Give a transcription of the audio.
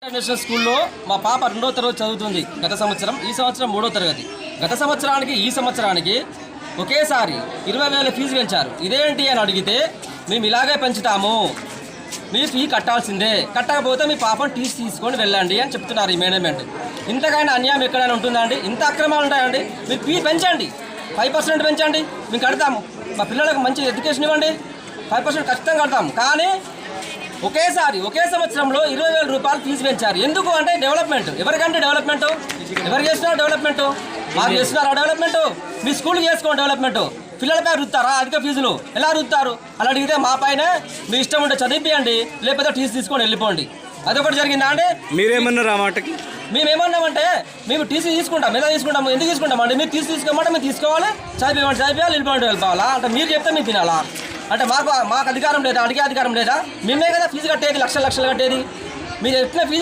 International స్కూల్లో మా పాప 2వ తరగతి చదువుతుంది. గత సంవత్సరం, ఈ సంవత్సరం 3వ తరగతి. గత సంవత్సరానికి ఈ సంవత్సరానికి ఒకేసారి 20,000 ఫీజు పెంచారు. ఇదేంటి అని అడిగితే మేము ఇలాగే పెంచుతాము, మీ ఫీ కట్టాల్సిందే, కట్టకపోతే మీ పాపను టీసీ తీసుకొని వెళ్ళండి అని చెప్తున్నారు ఈ మేనేజ్మెంట్. ఇంతకైనా అన్యాయం ఎక్కడైనా ఉంటుందా అండి? ఇంత అక్రమాలు ఉంటాయండి? మీరు ఫీ పెంచండి, 5% పెంచండి, మేము కడతాము. మా పిల్లలకు మంచి ఎడ్యుకేషన్ ఇవ్వండి, 5% ఖచ్చితంగా కడతాము. కానీ ఒకే సంవత్సరంలో 20,000 రూపాయలు ఫీజు పెంచారు. ఎందుకు అంటే డెవలప్మెంట్. ఎవరికంటే డెవలప్మెంట్? ఎవరు చేస్తున్నారు డెవలప్మెంట్? మాకు చేస్తున్నారా డెవలప్మెంట్? మీ స్కూల్కి చేసుకోండి డెవలప్మెంట్. పిల్లలపై రుద్దుతారా అధిక ఫీజులు? ఎలా రుద్దుతారు? అలా అడిగితే మా పైన మీ ఇష్టం ఉంటే చదివిపియండి, లేకపోతే టీసీ తీసుకొని వెళ్ళిపోండి. అదొకటి జరిగిందా అండి? మీరేమన్నారు ఆ మాటకి? మేమేమన్నామంటే మేము టీసీ తీసుకుంటాం. ఎలా తీసుకుంటాము? ఎందుకు తీసుకుంటామండి? మీరు టీసీ తీసుకోమంటే మేము తీసుకోవాలి, చదివియాలి, వెళ్ళిపోవాలా అంటే మీరు చెప్తే మేము తినాలా? అంటే మాకు అధికారం లేదా? అడిగే అధికారం లేదా? మేమే కదా ఫీజు కట్టేది, లక్షలు కట్టేది. మీరు ఎట్లా ఫీజు